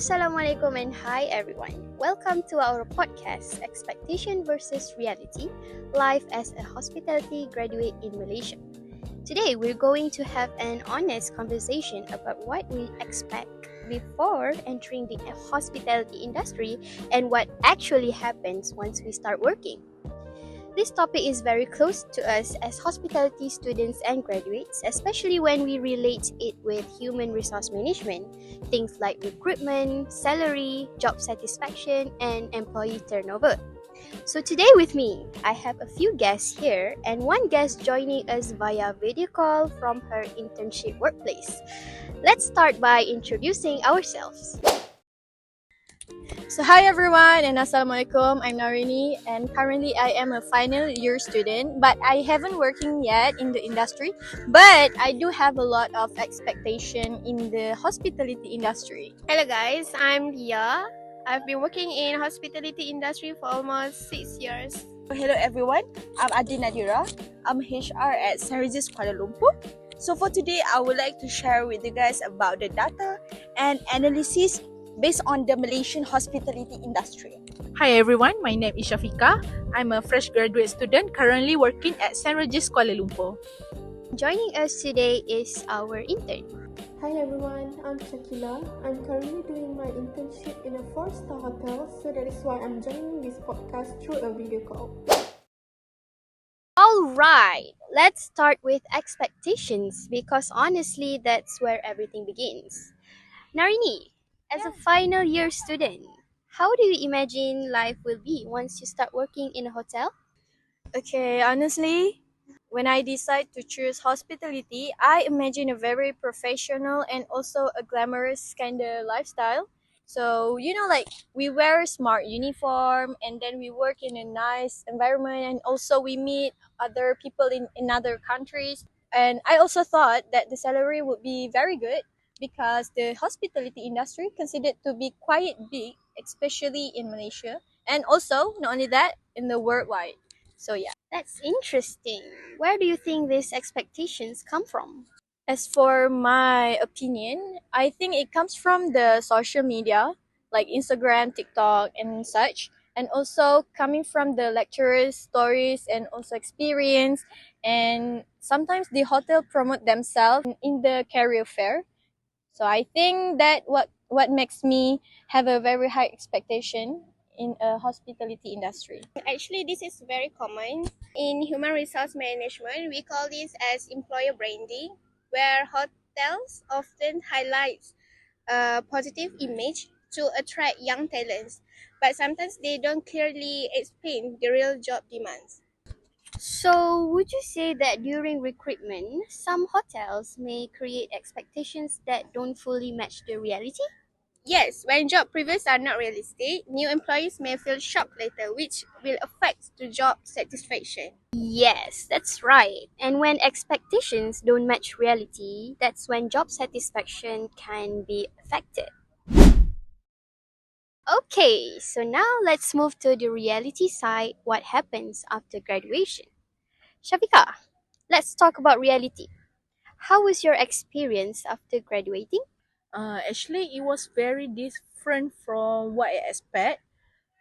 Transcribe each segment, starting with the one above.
Assalamualaikum and hi everyone. Welcome to our podcast Expectation versus Reality, live as a hospitality graduate in Malaysia. Today we're going to have an honest conversation about what we expect before entering the hospitality industry and what actually happens once we start working. This topic is very close to us as hospitality students and graduates, especially when we relate it with human resource management, things like recruitment, salary, job satisfaction, and employee turnover. So today with me, I have a few guests here and one guest joining us via video call from her internship workplace. Let's start by introducing ourselves. So hi everyone and Assalamualaikum, I'm Narini and currently I am a final year student but I haven't working yet in the industry, but I do have a lot of expectation in the hospitality industry. Hello guys, I'm Lia. I've been working in hospitality industry for almost 6 years. Hello everyone, I'm NADHIRA. I'm HR at St. Regis Kuala Lumpur. So for today, I would like to share with you guys about the data and analysis based on the Malaysian hospitality industry. Hi everyone, my name is SYAFIQAH. I'm a fresh graduate student currently working at St. Regis Kuala Lumpur. Joining us today is our intern. Hi everyone, I'm SYAQILA. I'm currently doing my internship in a 4-star hotel, so that is why I'm joining this podcast through a video call. Alright, let's start with expectations because honestly that's where everything begins. Narini, as a final year student, how do you imagine life will be once you start working in a hotel? Okay, honestly, when I decide to choose hospitality, I imagine a very professional and also a glamorous kind of lifestyle. So, like we wear a smart uniform and then we work in a nice environment and also we meet other people in other countries. And I also thought that the salary would be very good because the hospitality industry considered to be quite big, especially in Malaysia. And also, not only that, in the worldwide. So yeah. That's interesting. Where do you think these expectations come from? As for my opinion, I think it comes from the social media like Instagram, TikTok, and such, and also coming from the lecturers' stories and also experience. And sometimes the hotel promote themselves in the career fair. So I think that what makes me have a very high expectation in a hospitality industry. Actually, this is very common. In human resource management, we call this as employer branding, where hotels often highlight a positive image to attract young talents, but sometimes they don't clearly explain the real job demands. So, would you say that during recruitment, some hotels may create expectations that don't fully match the reality? Yes, when job previews are not realistic, new employees may feel shocked later, which will affect the job satisfaction. Yes, that's right. And when expectations don't match reality, that's when job satisfaction can be affected. Okay, so now let's move to the reality side. What happens after graduation? Shafiqah, let's talk about reality. How was your experience after graduating? Actually, it was very different from what I expect.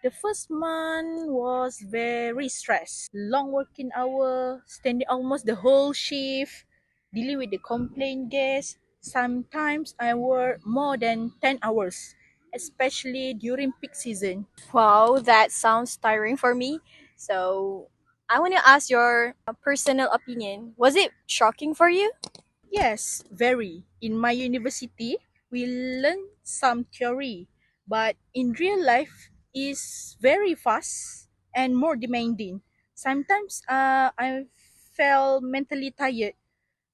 The first month was very stressed. Long working hour, standing almost the whole shift, dealing with the complaint guests. Sometimes I work more than 10 hours, especially during peak season. Wow, that sounds tiring for me. So I want to ask your personal opinion. Was it shocking for you? Yes, very. In my university, we learn some theory, but in real life is very fast and more demanding. Sometimes I felt mentally tired,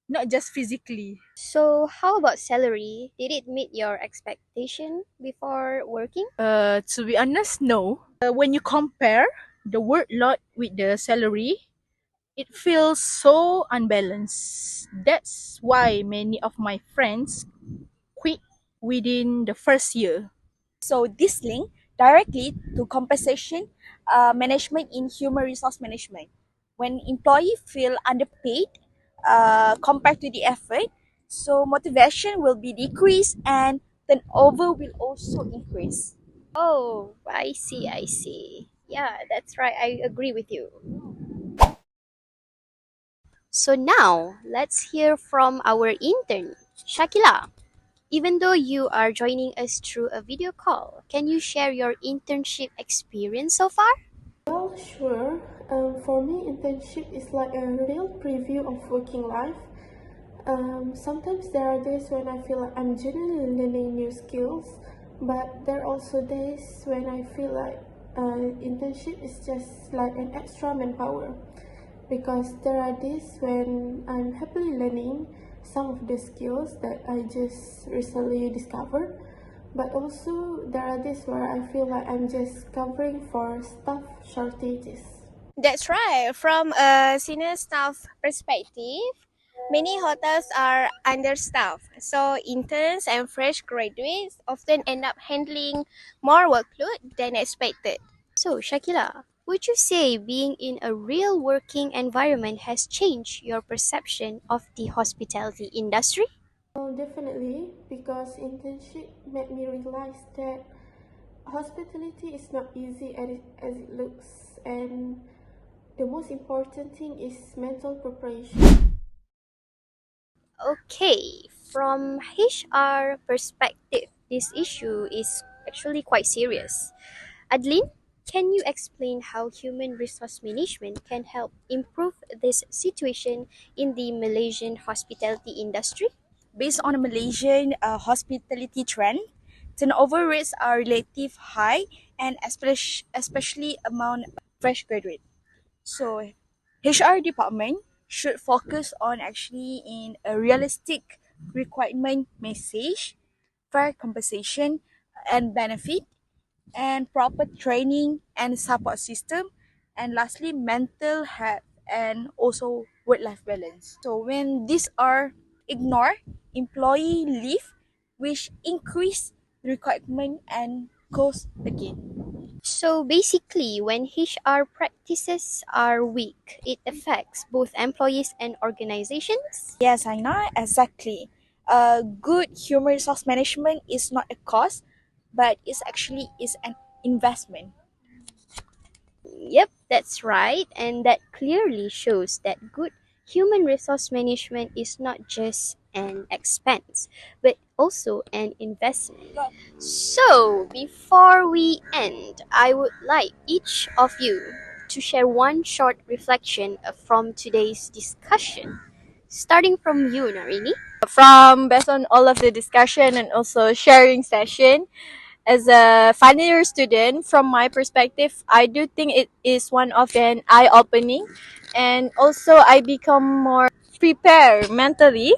not just physically. So, how about salary? Did it meet your expectation before working? To be honest, no. When you compare the workload with the salary, it feels so unbalanced. That's why many of my friends quit within the first year. So this link directly to compensation management in human resource management. When employees feel underpaid compared to the effort, so motivation will be decreased and turnover will also increase. Oh, I see, I see. Yeah, that's right. I agree with you. So now, let's hear from our intern, Shakila. Even though you are joining us through a video call, can you share your internship experience so far? Well, sure. For me, internship is like a real preview of working life. Sometimes there are days when I feel like I'm genuinely learning new skills, but there are also days when I feel like internship is just like an extra manpower. Because there are days when I'm happily learning some of the skills that I just recently discovered, but also there are days where I feel like I'm just covering for staff shortages. That's right. From a senior staff perspective, many hotels are understaffed, so interns and fresh graduates often end up handling more workload than expected. So, Shakila, would you say being in a real working environment has changed your perception of the hospitality industry? Well, definitely, because internship made me realize that hospitality is not easy as it looks, and the most important thing is mental preparation. Okay, from HR perspective, this issue is actually quite serious. Adeline, can you explain how human resource management can help improve this situation in the Malaysian hospitality industry? Based on a Malaysian hospitality trend, turnover rates are relatively high and especially among fresh graduates. So HR department should focus on actually in a realistic requirement message, fair compensation and benefit, and proper training and support system, and lastly mental health and also work-life balance. So when these are ignored, employee leave, which increase requirement and cost again. So basically, when HR practices are weak, it affects both employees and organizations. Yes, I know exactly. Good human resource management is not a cost, but it's actually is an investment. Yep, that's right. And that clearly shows that good human resource management is not just an expense, but also an investment. So, before we end, I would like each of you to share one short reflection from today's discussion. Starting from you, Narini. From based on all of the discussion and also sharing session, as a final year student, from my perspective, I do think it is one of an eye opening, and also I become more prepared mentally,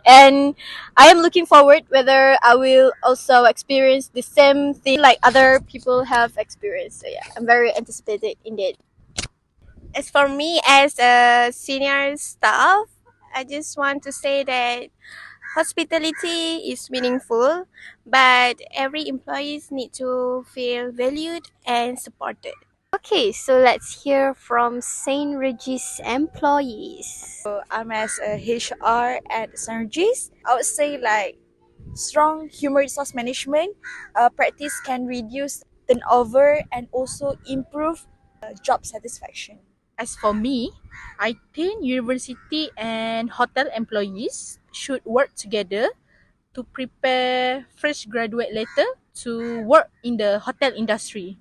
and I am looking forward whether I will also experience the same thing like other people have experienced. So yeah, I'm very anticipated indeed. As for me, as a senior staff, I just want to say that hospitality is meaningful, but every employees need to feel valued and supported. Okay, so let's hear from St. Regis employees. So I'm as a HR at Synergies. I would say like strong human resource management practice can reduce turnover and also improve job satisfaction. As for me, I think university and hotel employees should work together to prepare fresh graduate later to work in the hotel industry.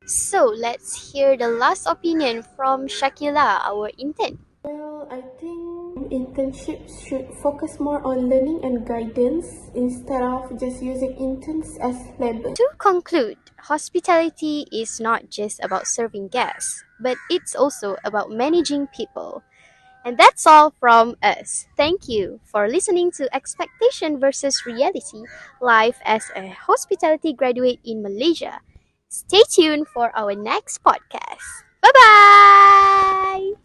So let's hear the last opinion from Shakila, our intern. Well, I think internships should focus more on learning and guidance instead of just using interns as labels. To conclude, hospitality is not just about serving guests, but it's also about managing people. And that's all from us. Thank you for listening to Expectation versus Reality live as a hospitality graduate in Malaysia. Stay tuned for our next podcast. Bye bye!